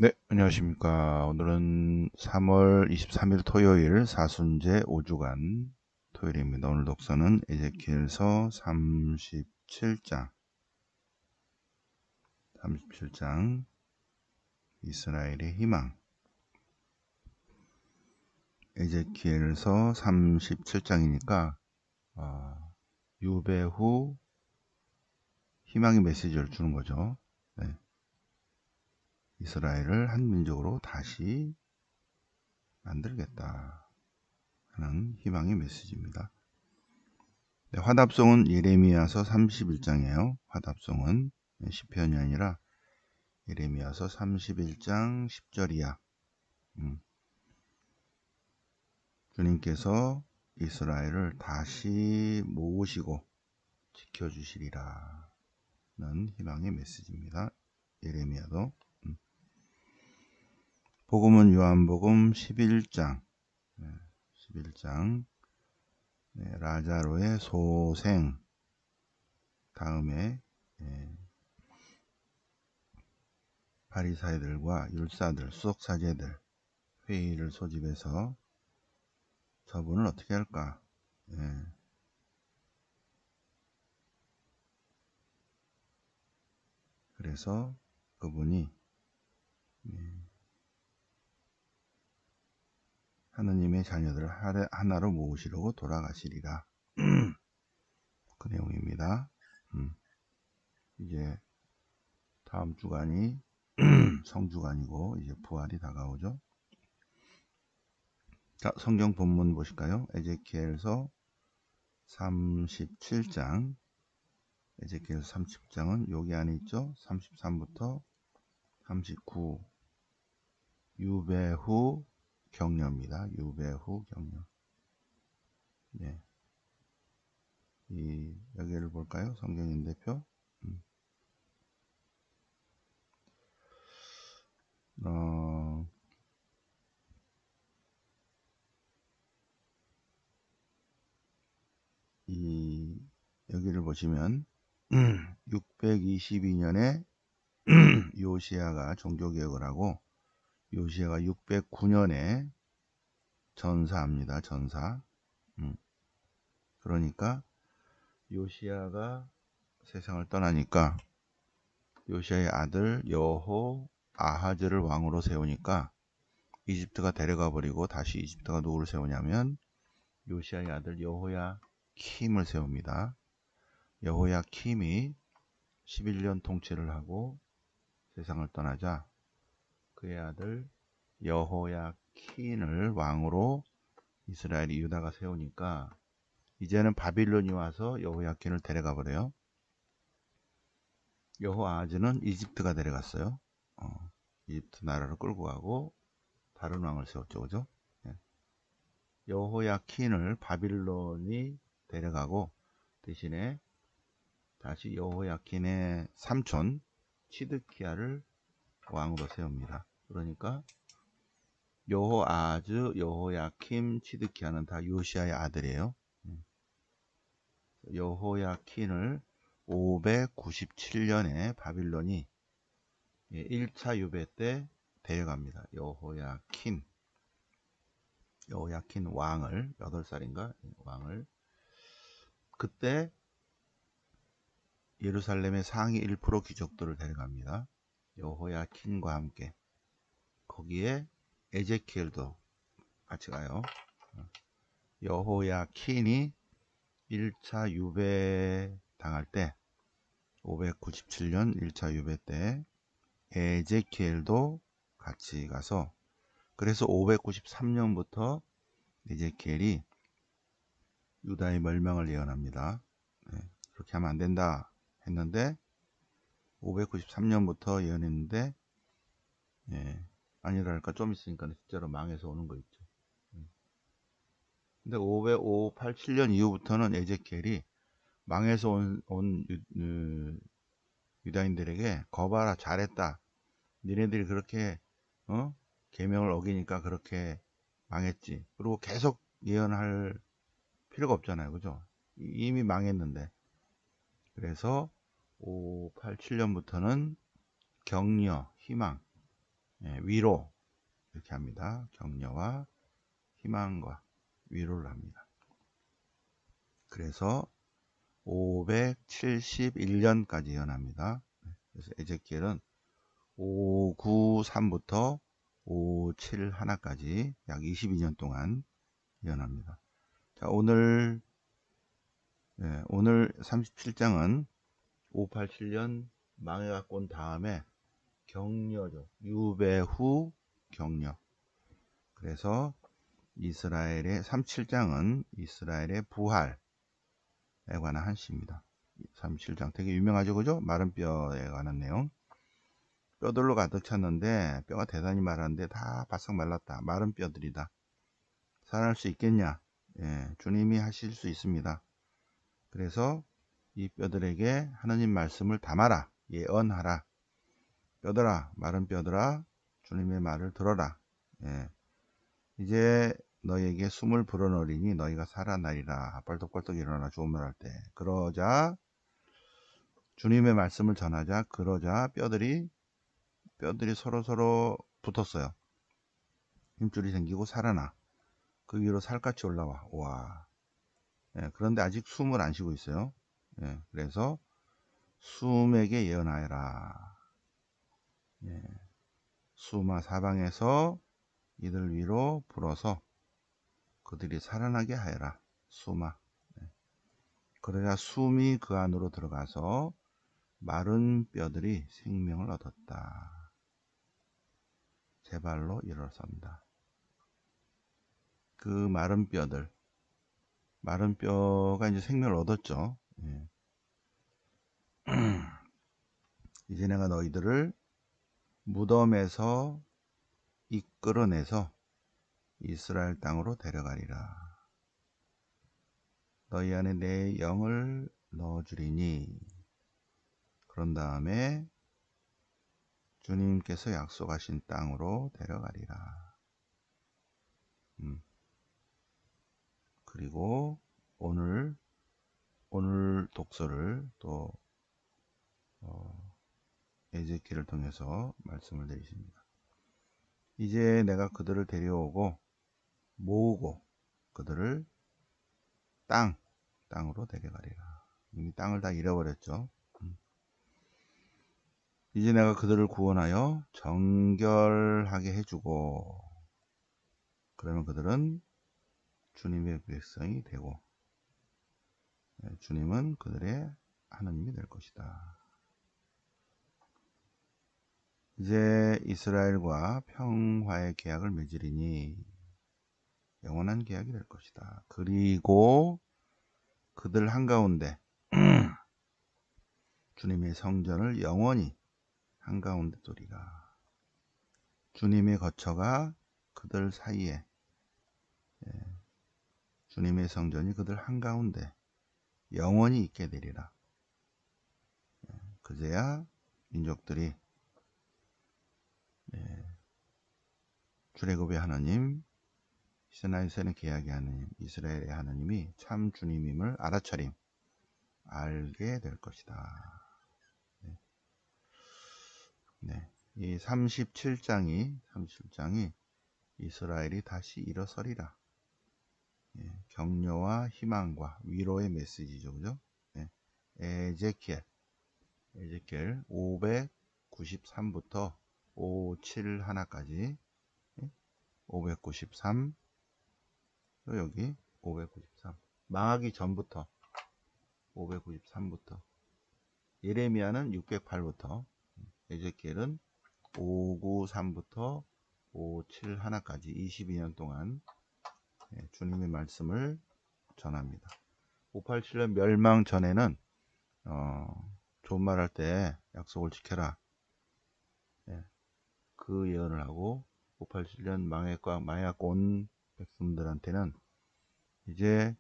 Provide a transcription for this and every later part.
네, 안녕하십니까. 오늘은 3월 23일 토요일 사순제 5주간 토요일입니다. 오늘 독서는 에제키엘서 37장 이스라엘의 희망. 에제키엘서 37장이니까 유배 후 희망의 메시지를 주는 거죠. 네. 이스라엘을 한 민족으로 다시 만들겠다 하는 희망의 메시지입니다. 네, 화답송은 예레미야서 31장이에요. 화답송은 시편이 아니라 예레미야서 31장 10절이야. 주님께서 이스라엘을 다시 모으시고 지켜주시리라 는 희망의 메시지입니다. 예레미야도. 복음은 요한복음 11장 11장 라자로의 소생 다음에 바리사이들과 율사들, 수석사제들 회의를 소집해서 저분을 어떻게 할까? 그래서 그분이 하느님의 자녀들을 하나로 모으시려고 돌아가시리라. 그 내용입니다. 이제 다음 주간이 성주간이고 이제 부활이 다가오죠. 자, 성경 본문 보실까요? 에제키엘서 37장. 에제키엘서 30장은 여기 안에 있죠. 33부터 39 유배 후 격려입니다. 유배 후 격려. 네. 여기를 볼까요? 성경인대표. 여기를 보시면 622년에 요시야가 종교개혁을 하고 요시야가 609년에 전사합니다. 전사. 그러니까 요시야가 세상을 떠나니까 요시야의 아들 여호 아하즈를 왕으로 세우니까 이집트가 데려가 버리고 다시 이집트가 누구를 세우냐면 요시야의 아들 여호야킴을 세웁니다. 여호야킴이 11년 통치를 하고 세상을 떠나자 그의 아들 여호야킨을 왕으로 이스라엘이 유다가 세우니까 이제는 바빌론이 와서 여호야킨을 데려가 버려요. 여호아하즈는 이집트가 데려갔어요. 이집트 나라를 끌고 가고 다른 왕을 세웠죠. 그죠? 여호야킨을 바빌론이 데려가고 대신에 다시 여호야킨의 삼촌 치드키야를 왕으로 세웁니다. 그러니까 여호아하즈, 여호야킴, 치드키야는 다 요시야의 아들이에요. 여호야킨을 597년에 바빌론이 1차 유배 때 데려갑니다. 여호야킨 왕을 8살인가 왕을 그때 예루살렘의 상위 1% 귀족들을 데려갑니다. 여호야킨과 함께 거기에 에제키엘도 같이 가요. 여호야킨이 1차 유배 당할 때 597년 1차 유배 때 에제키엘도 같이 가서 그래서 593년부터 에제키엘이 유다의 멸망을 예언합니다. 그렇게 하면 안 된다 했는데 593년부터 예언했는데 아니랄까 좀 있으니까 실제로 망해서 오는 거 있죠. 근데 587년 이후부터는 에제키엘이 망해서 온 유다인들에게 거봐라 잘했다. 니네들이 그렇게 계명을 어기니까 그렇게 망했지. 그리고 계속 예언할 필요가 없잖아요. 그죠? 이미 망했는데. 그래서 587년부터는 격려, 희망. 위로 이렇게 합니다. 격려와 희망과 위로를 합니다. 그래서 571년까지 예언합니다. 그래서 에제키엘은 593부터 571까지 약 22년 동안 예언합니다. 자, 오늘 37장은 587년 망해갖고 온 다음에 격려죠. 유배 후 격려. 그래서 이스라엘의 37장은 이스라엘의 부활에 관한 한시입니다. 37장 되게 유명하죠, 그죠? 마른 뼈에 관한 내용. 뼈들로 가득 찼는데 뼈가 대단히 마른데 다 바싹 말랐다. 마른 뼈들이다. 살아날 수 있겠냐? 주님이 하실 수 있습니다. 그래서 이 뼈들에게 하나님 말씀을 담아라. 예언하라. 뼈들아, 마른 뼈들아, 주님의 말을 들어라. 이제 너희에게 숨을 불어넣으리니 너희가 살아나리라. 벌떡벌떡 일어나 좋은 말 할 때. 그러자 주님의 말씀을 전하자. 그러자 뼈들이 서로 붙었어요. 힘줄이 생기고 살아나. 그 위로 살같이 올라와. 와. 그런데 아직 숨을 안 쉬고 있어요. 그래서 숨에게 예언하여라. 수마 사방에서 이들 위로 불어서 그들이 살아나게 하여라. 수마. 그러자 숨이 그 안으로 들어가서 마른 뼈들이 생명을 얻었다. 제 발로 일어선다. 그 마른 뼈가 이제 생명을 얻었죠. 이제 내가 너희들을 무덤에서 이끌어내서 이스라엘 땅으로 데려가리라. 너희 안에 내 영을 넣어주리니. 그런 다음에 주님께서 약속하신 땅으로 데려가리라. 그리고 오늘 독서를 또 에제키엘을 통해서 말씀을 드리십니다. 이제 내가 그들을 데려오고 모으고 그들을 땅으로 데려가리라. 이미 땅을 다 잃어버렸죠. 이제 내가 그들을 구원하여 정결하게 해주고, 그러면 그들은 주님의 백성이 되고 주님은 그들의 하나님이 될 것이다. 이제 이스라엘과 평화의 계약을 맺으리니 영원한 계약이 될 것이다. 그리고 그들 한가운데 주님의 성전을 영원히 한가운데 두리라. 주님의 거처가 그들 사이에, 주님의 성전이 그들 한가운데 영원히 있게 되리라. 그제야 민족들이 출애굽의 하나님, 시나이산의 계약의 하나님, 이스라엘의 하나님이 참 주님임을 알게 될 것이다. 이 37장이 이스라엘이 다시 일어서리라. 격려와 희망과 위로의 메시지죠, 그죠? 에제키엘 593부터 571까지 593, 여기 593 망하기 전부터 593부터, 예레미야는 608부터, 에제키엘은 593부터 571까지 22년 동안 주님의 말씀을 전합니다. 587년 멸망 전에는 좋은 말 할 때 약속을 지켜라. 그 예언을 하고 587년 망해갖고 온 백성들한테는 이제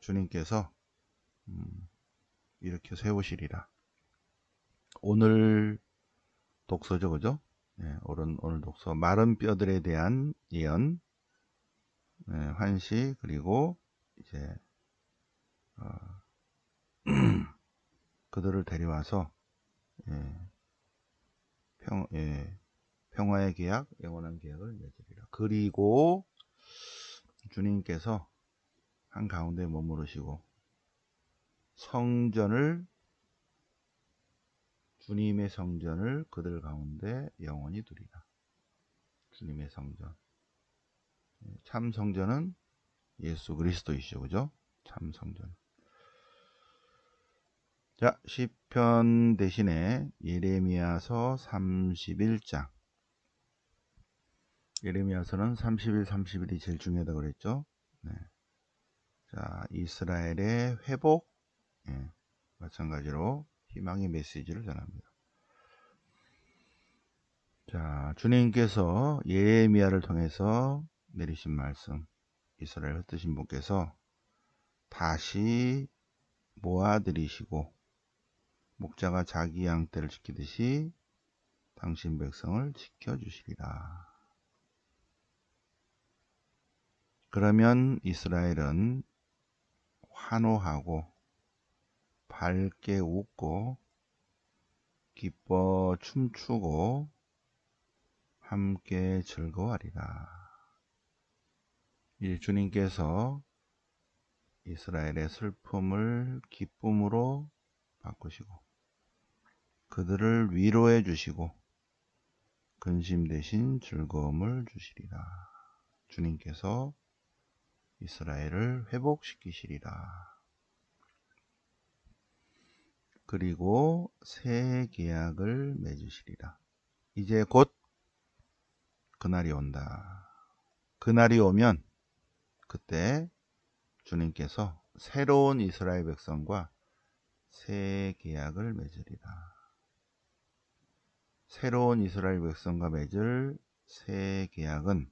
주님께서 이렇게 세우시리라. 오늘 독서죠, 그죠? 오늘 독서 마른 뼈들에 대한 예언, 환시, 그리고 이제 그들을 데려와서 평화의 계약, 영원한 계약을 맺으리라. 그리고 주님께서 한가운데 머무르시고 주님의 성전을 그들 가운데 영원히 두리라. 주님의 성전. 참 성전은 예수 그리스도이시죠. 그죠? 참 성전. 자, 시편 대신에 예레미야서 31장. 예레미야서는 31, 31이 제일 중요하다고 그랬죠. 네. 자, 이스라엘의 회복, 마찬가지로 희망의 메시지를 전합니다. 자, 주님께서 예레미야를 통해서 내리신 말씀, 이스라엘 흩으신 분께서 다시 모아들이시고 목자가 자기 양떼를 지키듯이 당신 백성을 지켜주시리라. 그러면 이스라엘은 환호하고 밝게 웃고 기뻐 춤추고 함께 즐거워하리라. 이 주님께서 이스라엘의 슬픔을 기쁨으로 바꾸시고 그들을 위로해 주시고 근심 대신 즐거움을 주시리라. 주님께서 이스라엘을 회복시키시리라. 그리고 새 계약을 맺으시리라. 이제 곧 그날이 온다. 그날이 오면 그때 주님께서 새로운 이스라엘 백성과 새 계약을 맺으리라. 새로운 이스라엘 백성과 맺을 새 계약은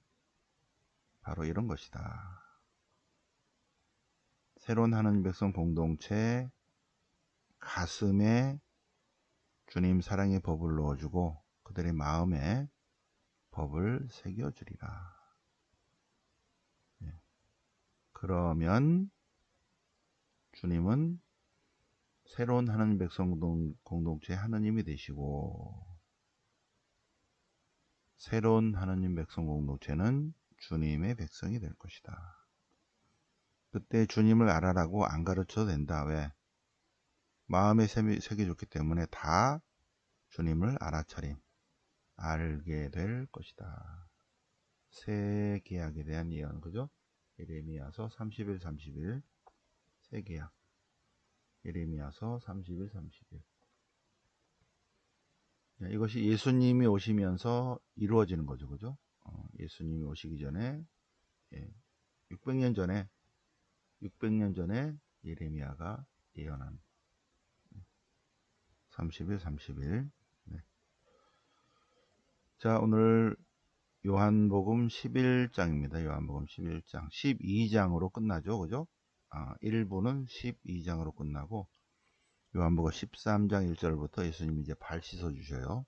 바로 이런 것이다. 새로운 하나님 백성 공동체 가슴에 주님 사랑의 법을 넣어주고 그들의 마음에 법을 새겨주리라. 그러면 주님은 새로운 하나님 백성 공동체의 하나님이 되시고 새로운 하나님 백성 공동체는 주님의 백성이 될 것이다. 그때 주님을 알아라고 안 가르쳐도 된다. 왜? 마음에 새겨줬기 때문에 다 주님을 알아차림, 알게 될 것이다. 새 계약에 대한 예언, 그죠? 예레미야서 31, 31, 새 계약. 예레미야서 31, 31. 이것이 예수님이 오시면서 이루어지는 거죠, 그죠? 예수님이 오시기 전에, 600년 전에 예레미야가 예언한 30일, 30일. 네. 자, 오늘 요한복음 11장입니다. 요한복음 11장. 12장으로 끝나죠, 그죠? 1부는 12장으로 끝나고, 요한복음 13장 1절부터 예수님이 이제 발 씻어 주셔요.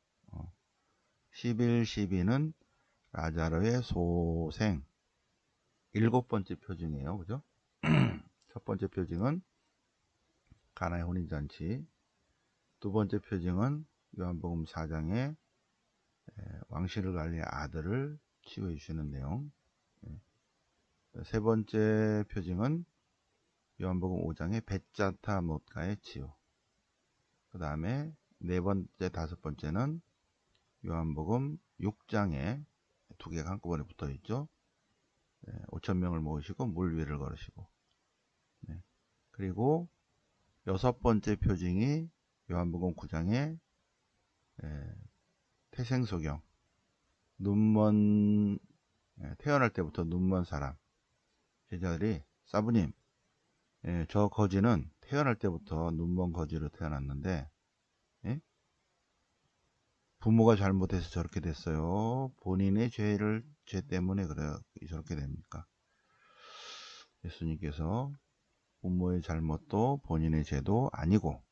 11, 12는 라자로의 소생. 7번째 표징이에요, 그죠? 첫 번째 표징은 가나의 혼인잔치. 두 번째 표징은 요한복음 4장에 왕실을 갈릴 아들을 치유해 주시는 내용. 세 번째 표징은 요한복음 5장의 벳자타 못가의 치유. 그 다음에 네 번째, 다섯 번째는 요한복음 6장에 두 개가 한꺼번에 붙어 있죠. 5,000명을 모으시고 물 위를 걸으시고. 그리고 여섯 번째 표징이 요한복음 9장의 태생소경. 태어날 때부터 눈먼 사람. 제자들이, 사부님, 저 거지는 태어날 때부터 눈먼 거지로 태어났는데, 부모가 잘못해서 저렇게 됐어요? 본인의 죄 때문에 저렇게 됩니까? 예수님께서 부모의 잘못도 본인의 죄도 아니고,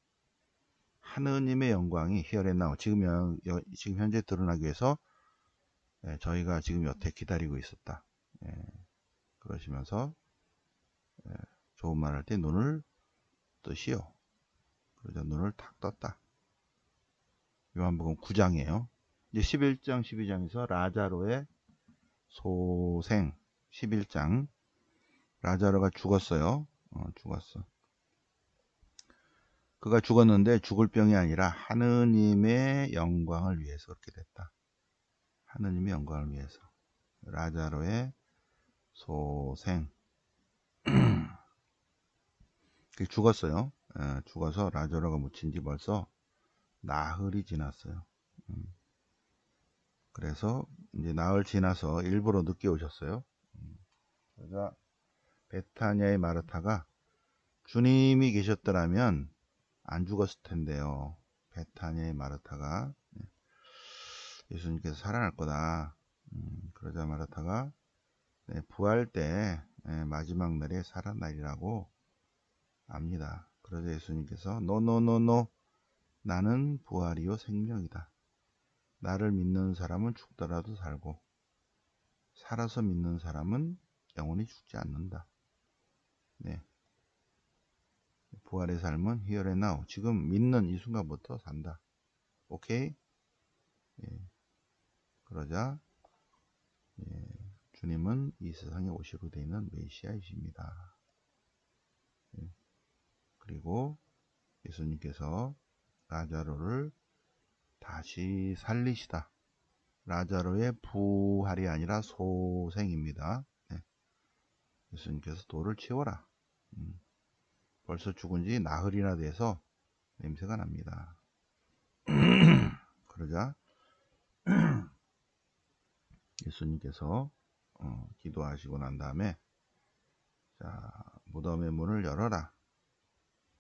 하느님의 영광이 here and now, 지금 현재 드러나기 위해서 저희가 지금 여태 기다리고 있었다. 그러시면서 좋은 말 할 때 눈을 뜨시오. 그러자 눈을 탁 떴다. 요한복음 9장이에요. 이제 11장 12장에서 라자로의 소생 11장 라자로가 죽었어요. 죽었어. 그가 죽었는데 죽을 병이 아니라 하느님의 영광을 위해서 그렇게 됐다. 하느님의 영광을 위해서. 라자로의 소생. 죽었어요. 죽어서 라자로가 묻힌 지 벌써 나흘이 지났어요. 그래서 이제 나흘 지나서 일부러 늦게 오셨어요. 그러자 베타냐의 마르타가 주님이 계셨더라면 안 죽었을 텐데요. 베타냐의 마르타가 예수님께서 살아날 거다. 그러자 마르타가 부활 때 마지막 날에 살아나리라고 압니다. 그러자 예수님께서 노노노노 나는 부활이요 생명이다. 나를 믿는 사람은 죽더라도 살고 살아서 믿는 사람은 영원히 죽지 않는다. 네. 부활의 삶은 here and now. 지금 믿는 이 순간부터 산다. 오케이? 예. 그러자 예. 주님은 이 세상에 오시로 되어 있는 메시아이십니다. 예. 그리고 예수님께서 라자로를 다시 살리시다. 라자로의 부활이 아니라 소생입니다. 네. 예수님께서 돌을 치워라. 벌써 죽은 지 나흘이나 돼서 냄새가 납니다. 그러자 예수님께서 기도하시고 난 다음에 자, 무덤의 문을 열어라.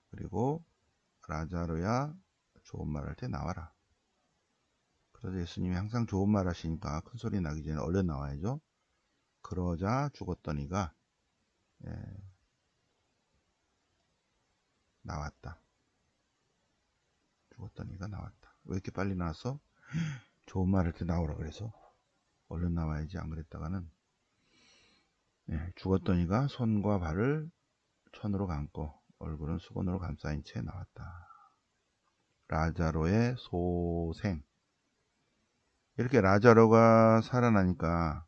그리고 라자로야 좋은 말 할 때 나와라. 그러자 예수님이 항상 좋은 말 하시니까 큰 소리 나기 전에 얼른 나와야죠. 그러자 죽었던 이가 나왔다. 죽었던 이가 나왔다. 왜 이렇게 빨리 나왔어? 좋은 말 할 때 나오라 그래서 얼른 나와야지. 안 그랬다가는 죽었던 이가 손과 발을 천으로 감고 얼굴은 수건으로 감싸인 채 나왔다. 라자로의 소생. 이렇게 라자로가 살아나니까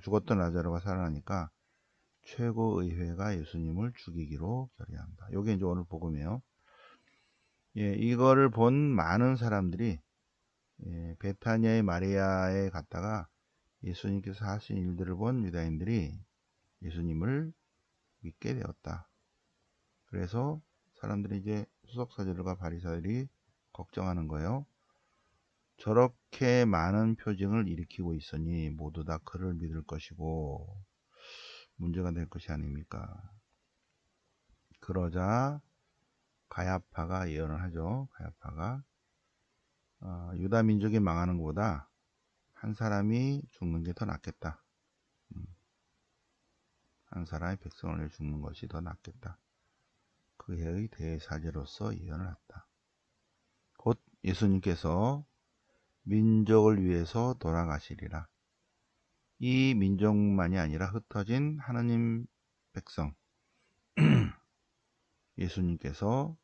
죽었던 라자로가 살아나니까 최고의회가 예수님을 죽이기로 결의한다. 요게 이제 오늘 복음이에요. 이거를 본 많은 사람들이 베타니아의 마리아에 갔다가 예수님께서 하신 일들을 본 유다인들이 예수님을 믿게 되었다. 그래서 사람들이 이제 수석사제들과 바리사들이 걱정하는 거예요. 저렇게 많은 표징을 일으키고 있으니 모두 다 그를 믿을 것이고 문제가 될 것이 아닙니까? 그러자 가야파가 예언을 하죠. 가야파가 유다 민족이 망하는 것보다 한 사람이 죽는 게 더 낫겠다. 한 사람의 백성을 위해 죽는 것이 더 낫겠다. 그 해의 대사제로서 예언을 했다. 곧 예수님께서 민족을 위해서 돌아가시리라. 이 민족만이 아니라 흩어진 하느님 백성 예수님께서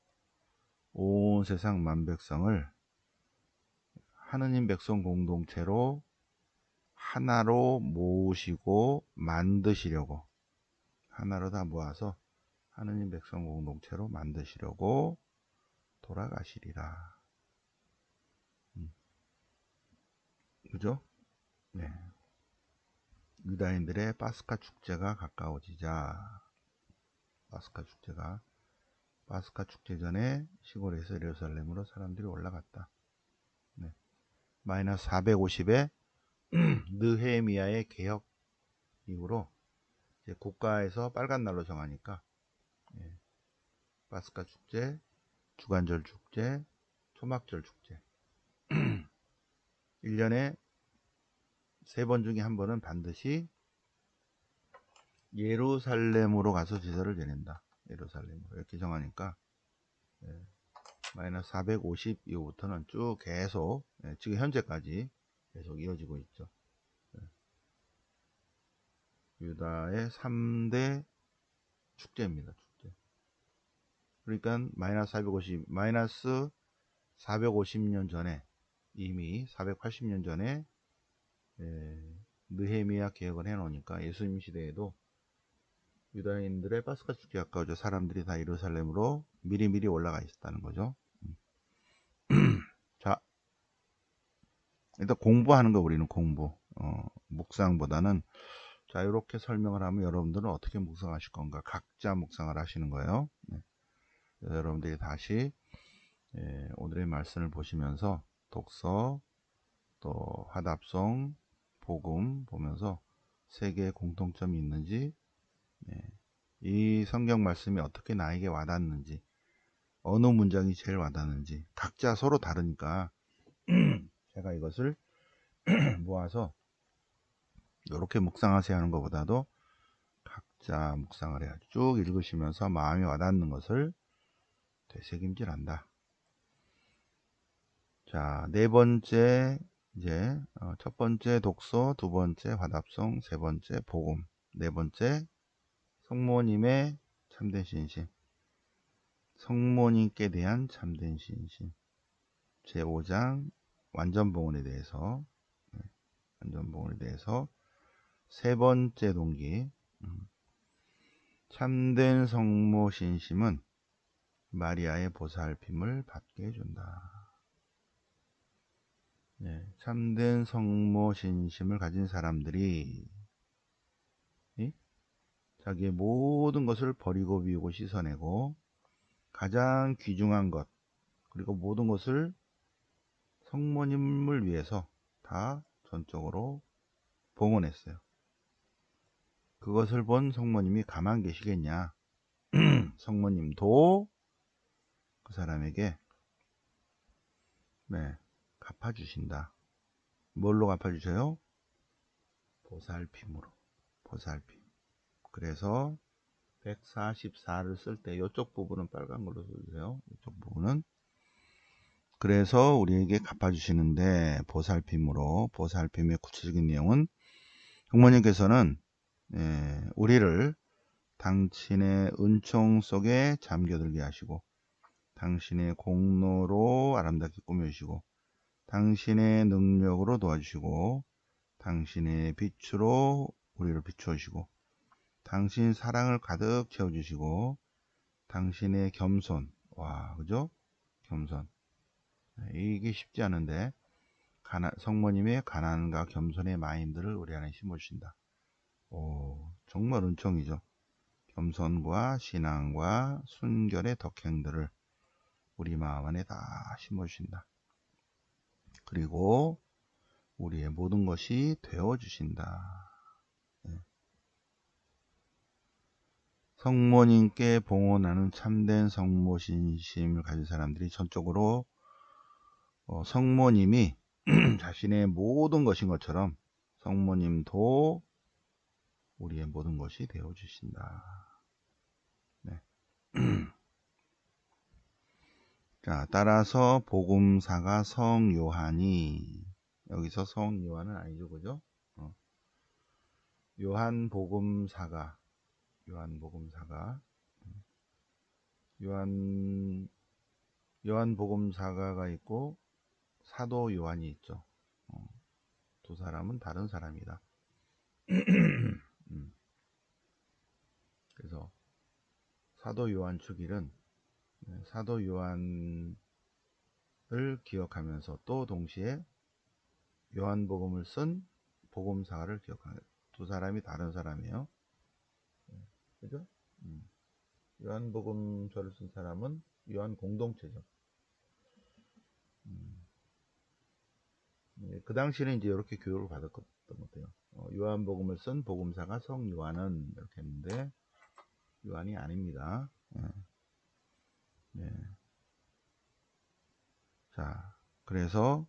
온 세상 만백성을 하느님 백성 공동체로 하나로 모으시고 만드시려고 하나로 다 모아서 하느님 백성 공동체로 만드시려고 돌아가시리라. 그죠? 네. 유다인들의 파스카 축제가 가까워지자 파스카 축제 전에 시골에서 예루살렘으로 사람들이 올라갔다. 네. 마이너스 450에 느헤미야의 개혁 이후로 이제 국가에서 빨간 날로 정하니까 파스카 축제, 주간절 축제, 초막절 축제 1년에 3번 중에 한 번은 반드시 예루살렘으로 가서 제사를 지낸다. 예루살렘으로 이렇게 정하니까 마이너스 450 이후부터는 쭉 계속 지금 현재까지 계속 이어지고 있죠. 유다의 3대 축제입니다. 축제. 그러니까 마이너스 450년 전에 이미 480년 전에 느헤미야 계획을 해놓으니까 예수님 시대에도 유다인들의 파스카 축제 가까워져 사람들이 다 예루살렘으로 미리미리 올라가 있었다는 거죠. 자, 일단 공부하는 거 우리는 공부. 묵상보다는 자 이렇게 설명을 하면 여러분들은 어떻게 묵상하실 건가 각자 묵상을 하시는 거예요. 네. 여러분들이 다시 오늘의 말씀을 보시면서 독서 또 화답송 복음 보면서 세 개의 공통점이 있는지 이 성경 말씀이 어떻게 나에게 와닿는지 어느 문장이 제일 와닿는지 각자 서로 다르니까 제가 이것을 모아서 이렇게 묵상하세요 하는 것보다도 각자 묵상을 해야지 쭉 읽으시면서 마음에 와닿는 것을 되새김질한다. 자, 네 번째 이제 첫 번째 독서, 두 번째 화답송, 세 번째 복음, 네 번째 성모님의 참된 신심, 성모님께 대한 참된 신심, 제5장 완전봉헌에 대해서 완전봉헌에 대해서 세 번째 동기 참된 성모 신심은 마리아의 보살핌을 받게 해준다. 참된 성모 신심을 가진 사람들이 자기의 모든 것을 버리고 비우고 씻어내고 가장 귀중한 것 그리고 모든 것을 성모님을 위해서 다 전적으로 봉헌했어요. 그것을 본 성모님이 가만 계시겠냐? 성모님도 그 사람에게 갚아주신다. 뭘로 갚아주셔요? 보살핌으로. 보살핌. 그래서 144를 쓸 때 이쪽 부분은 빨간 걸로 써주세요. 이쪽 부분은. 그래서 우리에게 갚아주시는데 보살핌으로. 보살핌의 구체적인 내용은 성모님께서는 우리를 당신의 은총 속에 잠겨들게 하시고 당신의 공로로 아름답게 꾸며주시고 당신의 능력으로 도와주시고 당신의 빛으로 우리를 비추어주시고 당신 사랑을 가득 채워주시고 당신의 겸손 그죠? 겸손 이게 쉽지 않은데 성모님의 가난과 겸손의 마인드를 우리 안에 심어주신다. 정말 은총이죠. 겸손과 신앙과 순결의 덕행들을 우리 마음 안에 다 심어주신다. 그리고 우리의 모든 것이 되어주신다. 성모님께 봉헌하는 참된 성모신심을 가진 사람들이 전적으로 성모님이 자신의 모든 것인 것처럼 성모님도 우리의 모든 것이 되어주신다. 자, 따라서 복음사가 성요한이 여기서 성요한은 아니죠, 그죠? 요한복음사가 요한복음사가가 있고 사도 요한이 있죠. 두 사람은 다른 사람이다. 그래서 사도 요한 축일은 사도 요한을 기억하면서 또 동시에 요한복음을 쓴 복음사가를 기억하는 두 사람이 다른 사람이에요. 그죠? 요한복음서를 쓴 사람은 요한 공동체죠. 그 당시에는 이제 이렇게 교육을 받았던 것 같아요. 요한복음을 쓴 복음사가 성요한은 이렇게 했는데 요한이 아닙니다. 자, 그래서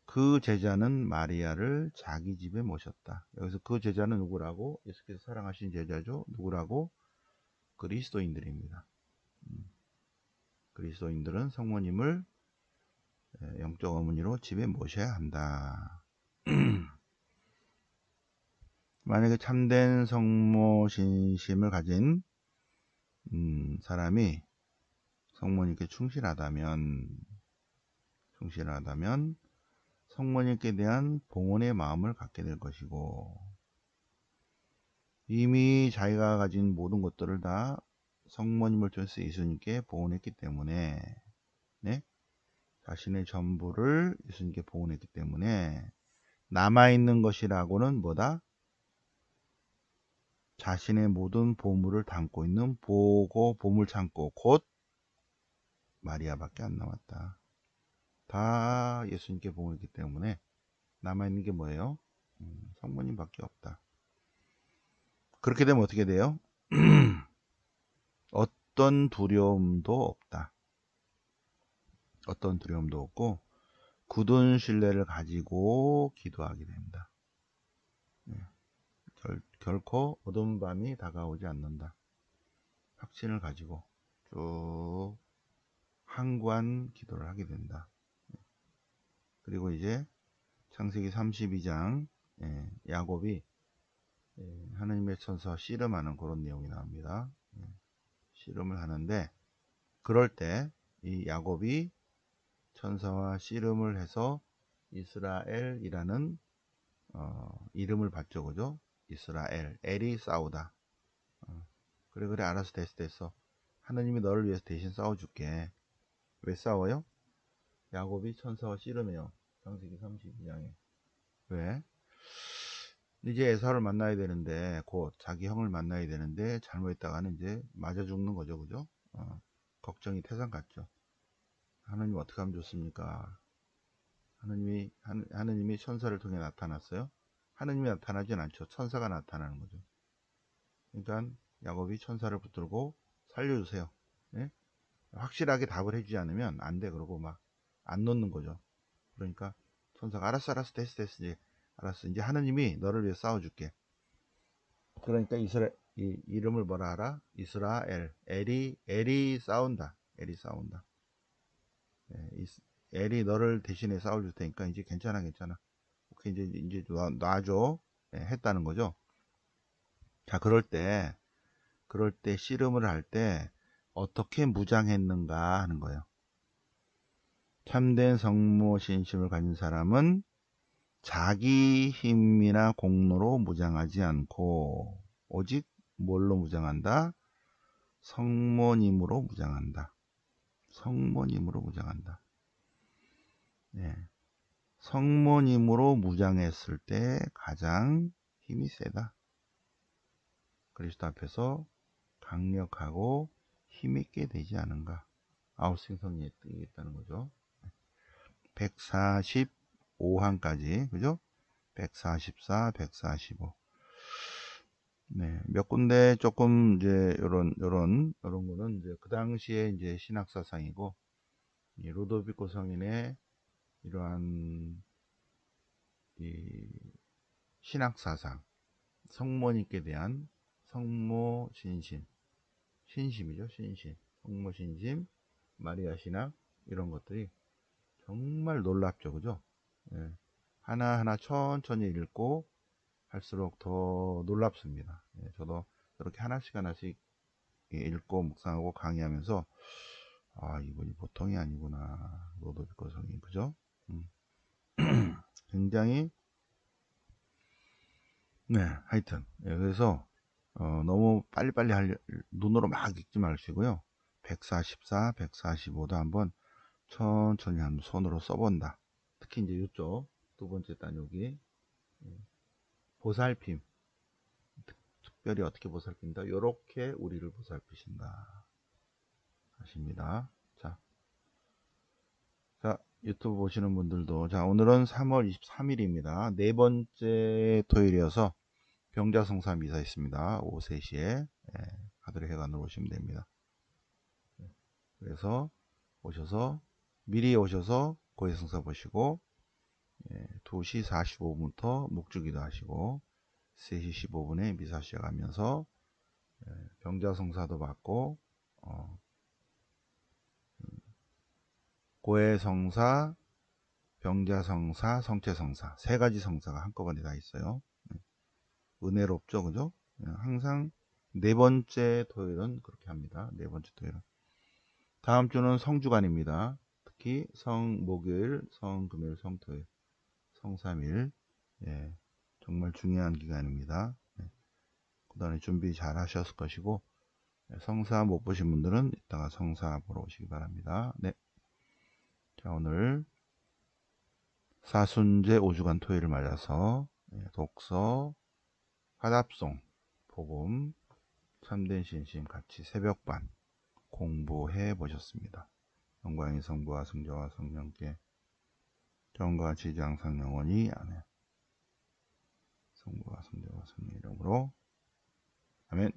그 제자는 마리아를 자기 집에 모셨다. 여기서 그 제자는 누구라고? 예수께서 사랑하신 제자죠. 누구라고? 그리스도인들입니다. 그리스도인들은 성모님을 영적 어머니로 집에 모셔야 한다. 만약에 참된 성모 신심을 가진 사람이 성모님께 충실하다면 성모님께 대한 봉헌의 마음을 갖게 될 것이고, 이미 자기가 가진 모든 것들을 다 성모님을 통해서 예수님께 봉헌했기 때문에, 네? 자신의 전부를 예수님께 봉헌했기 때문에 남아있는 것이라고는 뭐다? 자신의 모든 보물을 담고 있는 보물창고, 곧 마리아밖에 안 남았다. 다 예수님께 봉헌했기 때문에 남아있는 게 뭐예요? 성모님밖에 없다. 그렇게 되면 어떻게 돼요? 어떤 두려움도 없다. 어떤 두려움도 없고 굳은 신뢰를 가지고 기도하게 됩니다. 결코 어두운 밤이 다가오지 않는다. 확신을 가지고 쭉 항구한 기도를 하게 된다. 그리고 이제 창세기 32장 야곱이 하나님의 천사와 씨름하는 그런 내용이 나옵니다. 씨름을 하는데, 그럴 때 이 야곱이 천사와 씨름을 해서 이스라엘이라는 이름을 받죠. 그죠? 이스라엘, 엘이 싸우다. 그래 알아서 됐어. 하나님이 너를 위해서 대신 싸워줄게. 왜 싸워요? 야곱이 천사와 씨름해요. 창세기 32장에. 왜? 이제 에사를 만나야 되는데, 곧 자기 형을 만나야 되는데 잘못했다가는 이제 맞아 죽는 거죠. 그죠? 걱정이 태산 같죠. 하나님 어떻게 하면 좋습니까? 하나님이 천사를 통해 나타났어요. 하나님이 나타나진 않죠. 천사가 나타나는 거죠. 그러니까 야곱이 천사를 붙들고 살려주세요. 예? 확실하게 답을 해주지 않으면 안 돼. 그러고 막 안 놓는 거죠. 그러니까 천사가 알았어 됐어 이제 알았어, 이제 하나님이 너를 위해 싸워줄게. 그러니까 이 이름을 뭐라 하라? 이스라엘. 엘이 싸운다. 엘이 싸운다. 엘이 너를 대신해 싸워줄 테니까 이제 괜찮아. 오케이, 이제 놔줘. 했다는 거죠. 자, 그럴 때 씨름을 할 때 어떻게 무장했는가 하는 거예요. 참된 성모 신심을 가진 사람은 자기 힘이나 공로로 무장하지 않고 오직 뭘로 무장한다? 성모님으로 무장한다. 성모님으로 무장한다. 성모님으로 무장했을 때 가장 힘이 세다. 그리스도 앞에서 강력하고 힘있게 되지 않은가. 아웃생성이 있다는 거죠. 145항까지, 그죠? 144, 145. 몇 군데 조금 이제 요런 거는 이제 그 당시에 이제 신학사상이고, 이 루도비코 성인의 이러한 이 신학사상, 성모님께 대한 성모 신심이죠. 성모 신심, 마리아 신학, 이런 것들이 정말 놀랍죠. 그죠? 하나하나 천천히 읽고 할수록 더 놀랍습니다. 저도 이렇게 하나씩 읽고 묵상하고 강의하면서 이분이 보통이 아니구나. 로도비코 성인, 그죠? 굉장히 하여튼 그래서 너무 빨리빨리 눈으로 막 읽지 마시고요. 144, 145도 한번 천천히 한번 손으로 써본다. 특히 이제 이쪽 두 번째 단역이 보살핌, 특별히 어떻게 보살핀다? 이렇게 우리를 보살피신다 하십니다. 자, 유튜브 보시는 분들도, 자, 오늘은 3월 23일입니다. 네 번째 토요일이어서 병자성사 미사 있습니다. 오후 3시에 가드레 회관으로 오시면 됩니다. 그래서 미리 오셔서 고해성사 보시고 2시 45분부터 묵주기도 하시고 3시 15분에 미사 시작하면서 병자성사도 받고 고해성사, 병자성사, 성체성사 세 가지 성사가 한꺼번에 다 있어요. 은혜롭죠, 그죠? 항상 네 번째 토요일은 그렇게 합니다. 네 번째 토요일은. 다음 주는 성주간입니다. 특히 성목요일, 성금요일, 성토요일. 성삼일. 예, 정말 중요한 기간입니다. 예, 그동안에 준비 잘 하셨을 것이고, 성사 못 보신 분들은 이따가 성사 보러 오시기 바랍니다. 네. 자, 오늘 사순제 5주간 토요일을 맞아서 독서, 화답송, 복음, 참된 신심 같이 새벽반 공부해 보셨습니다. 영광이 성부와 성자와 성령께 전과 같이 이제 항상 영원히 아멘. 성부와 성자와 성령 이름으로 아멘.